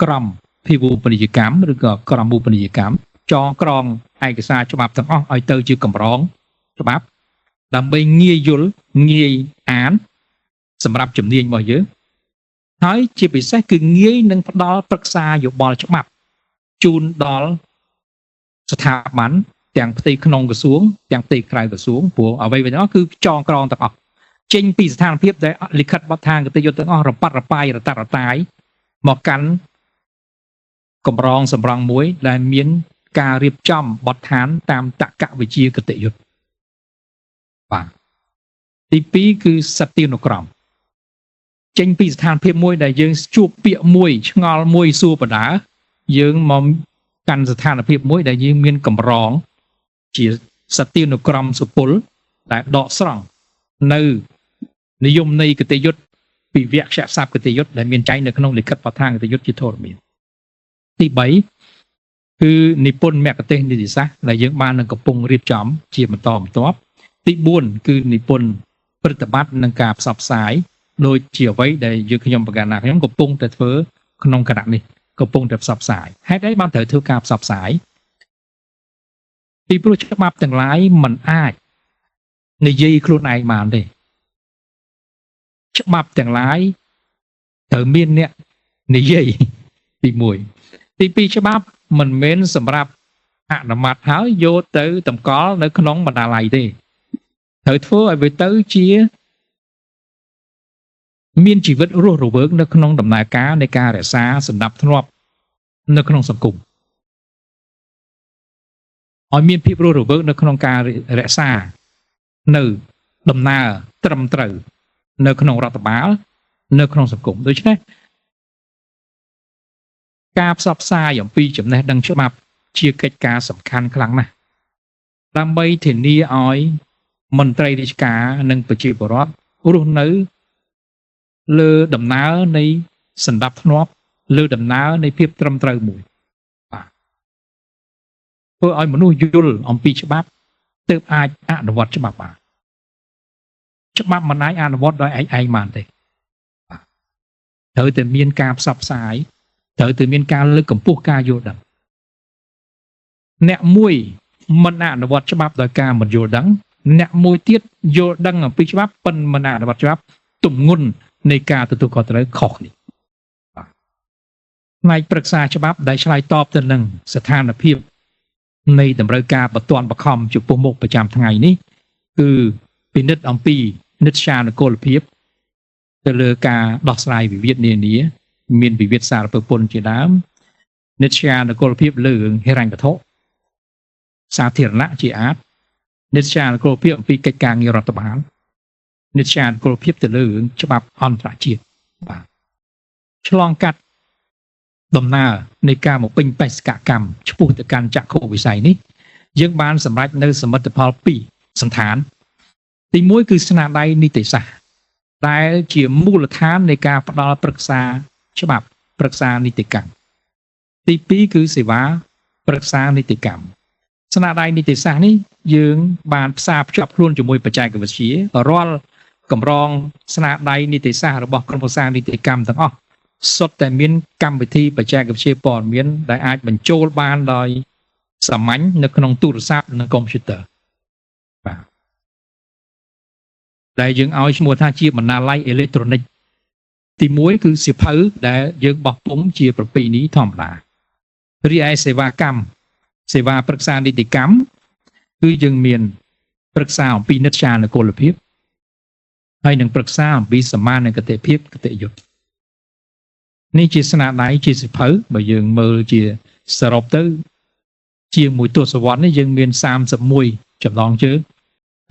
ក្រមភិវូបនីយកម្មឬក៏ក្រមឧបនីយកម្មចងក្រងឯកសារច្បាប់ទាំងអស់ឲ្យទៅជាកម្រងច្បាប់ដើម្បីងាយយល់ងាយអានសម្រាប់ជំនាញរបស់យើងហើយជាពិសេសគឺងាយនឹងផ្ដល់ប្រឹក្សាយោបល់ច្បាប់ជូនដល់ស្ថាប័នទាំងផ្ទៃក្នុងក្រសួងទាំងផ្ទៃក្រៅក្រសួងព្រោះអ្វីៗទាំងអស់គឺចងក្រងទាំងអស់ចេញពីស្ថានភាពដែលលិខិតបទដ្ឋានគតិយុត្តទាំងអស់រប៉ាត់របាយរតាត់រតាយមកកាន់កម្រងសម្រងមួយដែលមានការរៀបចំបទដ្ឋានតាមតក្កវិជ្ជាគតិយុត្តបាទទី2គឺសត្យានុក្រមចេញពីស្ថានភាពមួយដែលយើងជួបពាក្យមួយឆ្ងល់មួយសួរបដាយើងមកកាន់ស្ថានភាពមួយដែលយើងមានកម្រងជាសត្យានុក្រមសុពលដែលដកស្រង់នៅនិយមន័យគតិយុត្តពីវគ្គស័ព្ទគតិយុត្តដែលមានចែងនៅក្នុងលិខិតបទដ្ឋានគតិយុត្តជាធរមានទី3គឺនិពន្ធមគ្គុទ្ទេសក៍នីតិសាស្ត្រដែលយើងបាននឹងកំពុងរៀបចំជាបន្តបន្ទាប់ទី4គឺនិពន្ធប្រតិបត្តិនឹងការផ្សព្វផ្សាយដូចជាអ្វីដែលយើងខ្ញុំប្រកាសណាខ្ញុំកំពុងតែធ្វើក្នុងគណៈនេះកំពុងតែផ្សព្វផ្សាយហេតុអីបានត្រូវធ្វើការផ្សព្វផ្សាយពីព្រោះច្បាប់ទាំងឡាយมันអាចនិយាយខ្លួនឯងបានទេច្បាប់ទាំងឡាយត្រូវមានអ្នកនិយាយទី1ទី2ច្បាប់មិនមែនសម្រាប់អនុម័តហើយយកទៅតម្កល់នៅក្នុងបណ្ណាល័យទេត្រូវធ្វើឲ្យវាទៅជាមានជីវិតរស់រវើកនៅក្នុងដំណើរការនៃការរក្សាសណ្ដាប់ធ្នាប់នៅក្នុងសង្គមឲ្យមានភាពរស់រវើកនៅក្នុងការរក្សានៅដំណើរត្រឹមត្រូវនៅក្នុងរដ្ឋបាលនៅក្នុងសង្គមដូច្នេះការផ្សព្វផ្សាយអំពីចំណេះដឹងច្បាប់ជាកិច្ចការសំខាន់ខ្លាំងណាស់ដើម្បីធានាឲ្យមន្ត្រីរាជការនិងប្រជាពលរដ្ឋរស់នៅលើដំណើរនៃសណ្ដាប់ធ្នាប់លើដំណើរនៃភាពត្រឹមត្រូវមួយបាទធ្វើឲ្យមនុស្សយល់អំពីច្បាប់ទើបអាចអនុវត្តច្បាប់បានច្បាប់មិនអាចអនុវត្តដោយឯងបានទេបាទត្រូវតែមានការផ្សព្វផ្សាយត្រូវតែមានការលើកកម្ពស់ការយល់ដឹងអ្នកមួយមិនអនុវត្តច្បាប់ដោយការមិនយល់ដឹងអ្នកមួយទៀតយល់ដឹងអំពីច្បាប់ប៉ុន្តែមិនអនុវត្តច្បាប់ទម្ងន់នៃការទទួលខុសត្រូវខុសនេះផ្នែកប្រឹក្សាច្បាប់ដែលឆ្លើយតបទៅនឹងស្ថានភាពនៃតម្រូវការបន្ទាន់បខំចំពោះមុខប្រចាំថ្ងៃនេះគឺពិនិត្យអំពីនិច្ចានុគលភាពទៅលើការដោះស្រាយវិវាទនានាមានវិវាទសារពើពន្ធជាដើមនិច្ចានុគលភាពលើរឿងហិរញ្ញវត្ថុសាធារណៈជាអាចនិច្ចានុគលភាពអំពីកិច្ចការងាររដ្ឋបាលនិច្ចានុគលភាពទៅលើរឿងច្បាប់អន្តរជាតិបាទឆ្លងកាត់ដំណើរនៃការមកពេញបេសកកម្មឆ្ពោះទៅកាន់ចក្ខុវិស័យនេះយើងបានសម្រេចនៅសមិទ្ធផល2សន្តានទី1គឺស្នាដៃនីតិសាស្ត្រដែលជាមូលដ្ឋាននៃការផ្ដល់ប្រឹក្សាច្បាប់ប្រឹក្សានីតិកម្មទី2គឺសេវាប្រឹក្សានីតិកម្មស្នាដៃនីតិសាស្ត្រនេះយើងបានផ្សារភ្ជាប់ខ្លួនជាមួយបច្ចេកវិទ្យារាល់កម្រងស្នាដៃនីតិសាស្ត្ររបស់ក្រុមប្រឹក្សានីតិកម្មទាំងអស់សុទ្ធតែមានកម្មវិធីបច្ចេកវិទ្យាព័ត៌មានដែលអាចបញ្ចូលបានដោយសាមញ្ញនៅក្នុងទូរស័ព្ទនិងកុំព្យូទ័របាទដែលយើងឲ្យឈ្មោះថាជាបណ្ណាល័យអេឡិចត្រូនិកទី1គឺសៀវភៅដែលយើងបោះពុម្ពជាប្រពៃណីធម្មតារីឯសេវាកម្មសេវាប្រឹក្សានីតិកម្មគឺយើងមានប្រឹក្សាអំពីនិច្ចានុគលភាពហើយនឹងប្រឹក្សាអំពីសមានគតិភាពគតិយុត្តនេះជាស្នាដៃជាសៀវភៅបើយើងមើលជាសរុបទៅជាមួយទស្សវត្សនេះយើងមាន31ចំណងជើង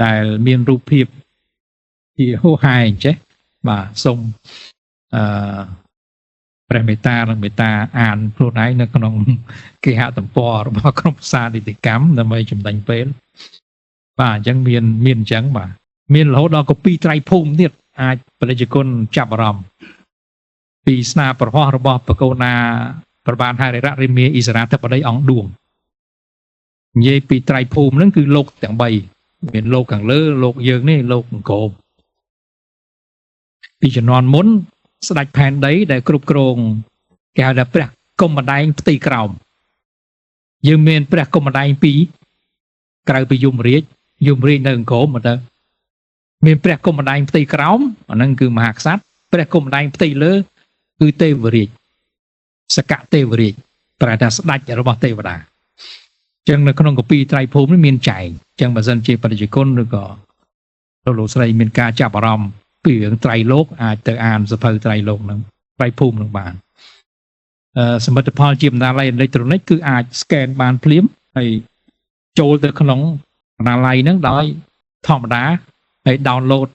ដែលមានរូបភាពជាហូរហែអញ្ចេះបាទសូមព្រះមេត្តានិងមេត្តាអានខ្លួនឯងនៅក្នុងគេហទំព័ររបស់ក្រុមប្រឹក្សានីតិកម្មដើម្បីចំណេញពេលបាទអញ្ចឹងមានអញ្ចឹងបាទមានរហូតដល់កូពីត្រៃភូមិទៀតអាចប្រជាជនចាប់អារម្មណ៍ ពីស្នាប្រហោះរបស់បកូណាប្របានហរិរៈរិមាអ៊ីសរាធិបតីអង្គឌួងនិយាយពីត្រៃភូមិហ្នឹងគឺលោកទាំង3មានលោកខាងលើលោកយើងនេះលោកអង្គមពីជំនាន់មុនស្ដេចផែនដីដែលគ្រប់គ្រងគេហៅថាព្រះកុម្ម្ដែងផ្ទៃក្រោមយើងមានព្រះកុម្ម្ដែង2ក្រៅពីយមរាជនៅអង្គមទៅមានព្រះកុម្ម្ដែងផ្ទៃក្រោមអាហ្នឹងគឺមហាក្សត្រព្រះកុម្ម្ដែងផ្ទៃលើគឺទេវរាជសកទេវរាជប្រែថាស្ដេចរបស់ទេវតាអញ្ចឹងនៅក្នុងកពីត្រៃភូមិនេះមានចែងអញ្ចឹងបើសិនជាបរិយាគុណឬក៏លោកស្រីមានការចាប់អារម្មណ៍ពីរឿងត្រៃលោកអាចទៅអានសភៅត្រៃលោកហ្នឹងត្រៃភូមិនឹងបានសមិទ្ធផលជាបណ្ណាល័យអេឡិចត្រូនិកគឺអាច scan បានភ្លាមហើយចូលទៅក្នុងបណ្ណាល័យហ្នឹងដោយធម្មតាហើយ download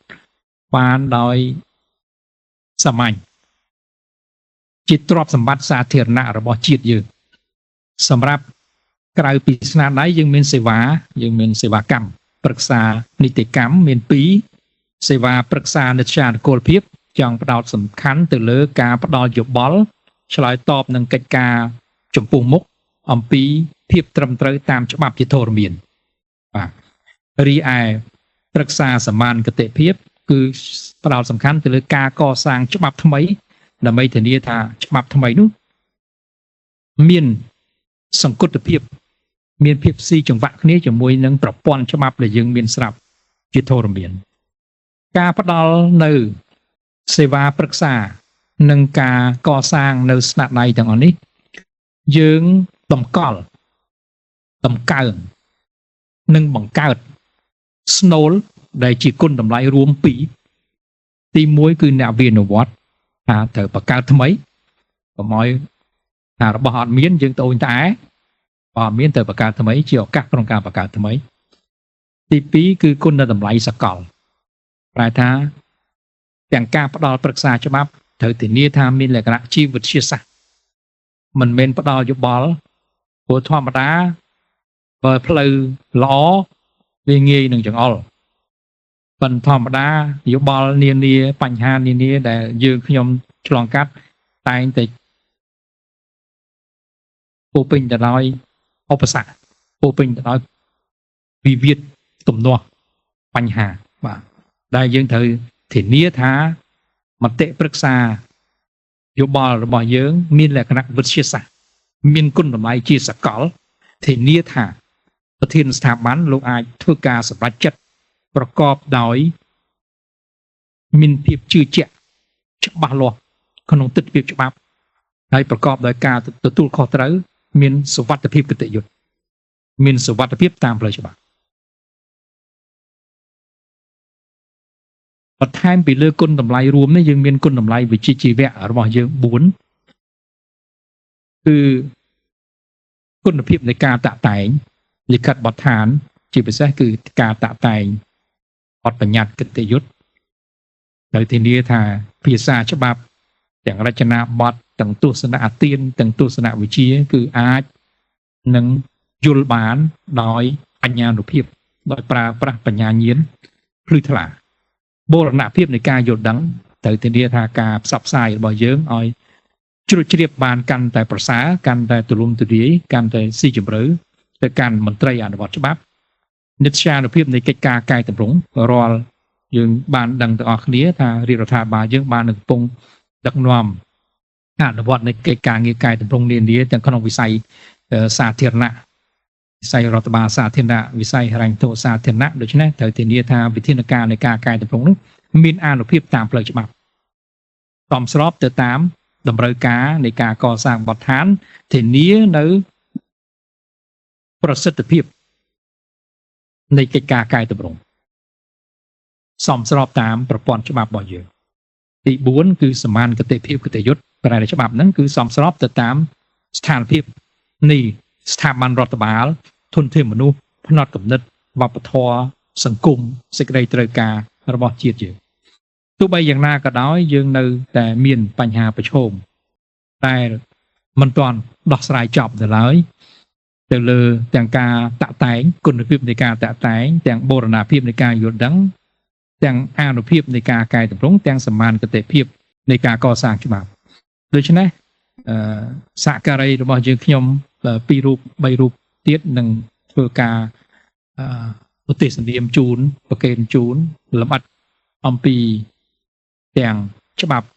បានដោយសាមញ្ញជាទ្រព្យសម្បត្តិសាធារណៈរបស់ជាតិយើងសម្រាប់ក្រៅពីស្នាដៃយើងមានសេវាកម្មប្រឹក្សានីតិកម្មមាន2សេវាប្រឹក្សានិត្យានុកូលភាពចង់ផ្ដោតសំខាន់ទៅលើការផ្ដល់យោបល់ឆ្លើយតបនឹងកិច្ចការចំពោះមុខអំពីភាពត្រឹមត្រូវតាមច្បាប់ជាធរមានបាទរីឯប្រឹក្សាសមានគតិភាពគឺផ្ដោតសំខាន់ទៅលើការកសាងច្បាប់ថ្មីដើម្បីធានាថាច្បាប់ថ្មីនោះមានសង្កត់ភាពមានភាពស៊ីចង្វាក់គ្នាជាមួយនឹងប្រព័ន្ធច្បាប់ដែលយើងមានស្រាប់ជាធរមានការផ្ដល់នៅសេវាប្រឹក្សានិងការកសាងនៅស្នាដៃទាំងអស់នេះយើងតម្កល់តម្កើងនិងបង្កើតស្នូលដែលជាគុណតម្លៃរួមពីរទី1គឺអ្នកវិនិវត្តថាត្រូវបង្កើតថ្មីកុំឲ្យថារបស់អត់មានយើងត្អូញត្អែបើអត់មានត្រូវបង្កើតថ្មីជាឱកាសក្នុងការបង្កើតថ្មីទី2គឺគុណតម្លៃសកលប្រែថាទាំងការផ្ដល់ប្រឹក្សាច្បាប់ត្រូវធានាថាមានលក្ខណៈជីវវិទ្យាសាស្ត្រមិនមែនផ្ដល់យោបល់ព្រោះធម្មតាបើផ្លូវល្អវាងាយនឹងចង្អុលប៉ុន្តែធម្មតាយោបល់នានាបញ្ហានានាដែលយើងខ្ញុំឆ្លងកាត់តែងតែពោពេញទៅដោយឧបសគ្គពោពេញទៅដោយវិវាទទំនាស់បញ្ហាបាទដែលយើងត្រូវធានាថាមតិប្រឹក្សាយោបល់របស់យើងមានលក្ខណៈវិទ្យាសាស្ត្រមានគុណតម្លៃជាសកលធានាថាប្រធានស្ថាប័នលោកអាចធ្វើការសម្រេចចិត្តប្រកបដោយមានភាពជឿជាក់ច្បាស់លាស់ក្នុងទិដ្ឋភាពច្បាប់ហើយប្រកបដោយការទទួលខុសត្រូវមានសុវត្ថិភាពគតិយុត្តមានសុវត្ថិភាពតាមផ្លូវច្បាប់បន្ថែមពីលើគុណតម្លៃរួមនេះយើងមានគុណតម្លៃវិជ្ជាជីវៈរបស់យើង4គឺគុណភាពនៃការតាក់តែងលិខិតបទដ្ឋានជាពិសេសគឺការតាក់តែងបទបញ្ញត្តិគតិយុត្តដោយធានាថាភាសាច្បាប់ទាំងរចនាបទទាំងទស្សនៈទានទាំងទស្សនៈវិជ្ជាគឺអាចនឹងយល់បានដោយអញ្ញានុភាពដោយប្រើប្រាស់បញ្ញាញាណភ្លឺថ្លាបូរណភាពនៃការយល់ដឹងត្រូវធានាថាការផ្សព្វផ្សាយរបស់យើងឲ្យជ្រួចជ្រាបបានកាន់តែប្រសើរកាន់តែទូលំទូលាយកាន់តែស៊ីជម្រៅទៅកាន់មន្ត្រីអនុវត្តច្បាប់និត្យានុភាពនៃកិច្ចការកែតម្រង់រាល់យើងបានដឹងទាំងអស់គ្នាថារាជរដ្ឋាភិបាលយើងបាននឹងកំពុងដឹកនាំអនុវត្តនៃកិច្ចការងារកែតម្រង់នានាទាំងក្នុងវិស័យសាធារណៈវិស័យរដ្ឋបាលសាធារណៈវិស័យហិរញ្ញវត្ថុសាធារណៈដូច្នេះត្រូវធានាថាវិធានការនៃការកែតម្រង់នោះមានអានុភាពតាមផ្លូវច្បាប់សមស្របទៅតាមតម្រូវការនៃការកសាងបទដ្ឋានធានានៅប្រសិទ្ធភាពនៃកិច្ចការកែតម្រង់សមស្របតាមប្រព័ន្ធច្បាប់របស់យើងទី4គឺសមានគតិភាពគតិយុត្តប្រែច្បាប់ហ្នឹងគឺសមស្របទៅតាមស្ថានភាពនៃស្ថាប័នរដ្ឋបាលធនធានមនុស្សផ្នត់គំនិតវប្បធម៌សង្គមសេចក្តីត្រូវការរបស់ជាតិយើងទោះបីយ៉ាងណាក៏ដោយយើងនៅតែមានបញ្ហាប្រឈមតែមិនទាន់ដោះស្រាយចប់ទៅឡើយទៅលើទាំងការតាក់តែងគុណភាពនៃការតាក់តែងទាំងបូរណភាពនៃការយល់ដឹងទាំងអានុភាពនៃការកែតម្រង់ទាំងសមានគតិភាពនៃការកសាងច្បាប់ ដូច្នេះសហការីរបស់យើងខ្ញុំពីររូប3រូបទៀតនឹងធ្វើការឧទ្ទិសនាមជូនប្រកេនជូនលម្អិតអំពីទាំងច្បាប់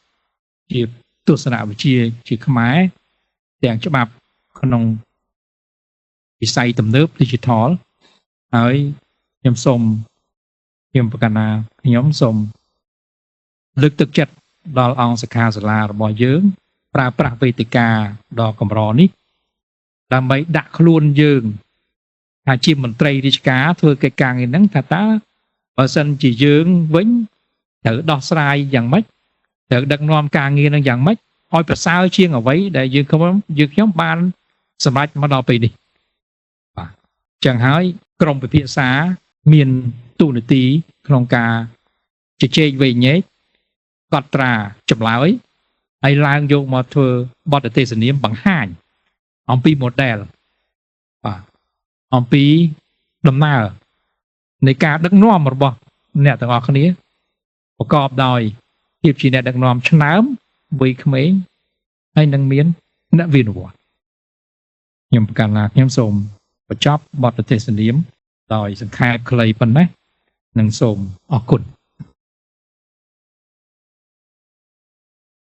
ជាទស្សនវិជ្ជាជាខ្មែរទាំងច្បាប់ក្នុងវិស័យទំនើប digital ហើយខ្ញុំប្រកាសថាខ្ញុំសូមលើកទឹកចិត្តដល់អង្គសិក្ខាសាលារបស់យើងប្រើប្រាស់វេទិកាដ៏កម្រនេះដើម្បីដាក់ខ្លួនយើងថាជាមន្ត្រីរាជការធ្វើកិច្ចការងារហ្នឹងថាតើបើសិនជាយើងវិញត្រូវដោះស្រាយយ៉ាងម៉េចត្រូវដឹកនាំការងារនឹងយ៉ាងម៉េចឲ្យប្រសើរជាងអ្វីដែលយើងខ្ញុំបានសម្រេចមកដល់ពេលនេះបាទចឹងហើយក្រុមពិភាក្សាមានទូនាទីក្នុងការជជែកវែងញែកកត់ត្រាចម្លើយហើយឡើងយកមកធ្វើបទទេសនាមបង្ហាញអំពី model បាទអំពីដំណើរនៃការដឹកនាំរបស់អ្នកទាំងអស់គ្នាប្រកបដោយភាពជាអ្នកដឹកនាំឆ្នើមវ័យក្មេងហើយនឹងមានអ្នកវិនវត្តខ្ញុំប្រកាសថាខ្ញុំសូមបញ្ចប់បទទេសនាមដោយសង្ខេបខ្លីប៉ុណ្ណេះនិងសូមអរគុណ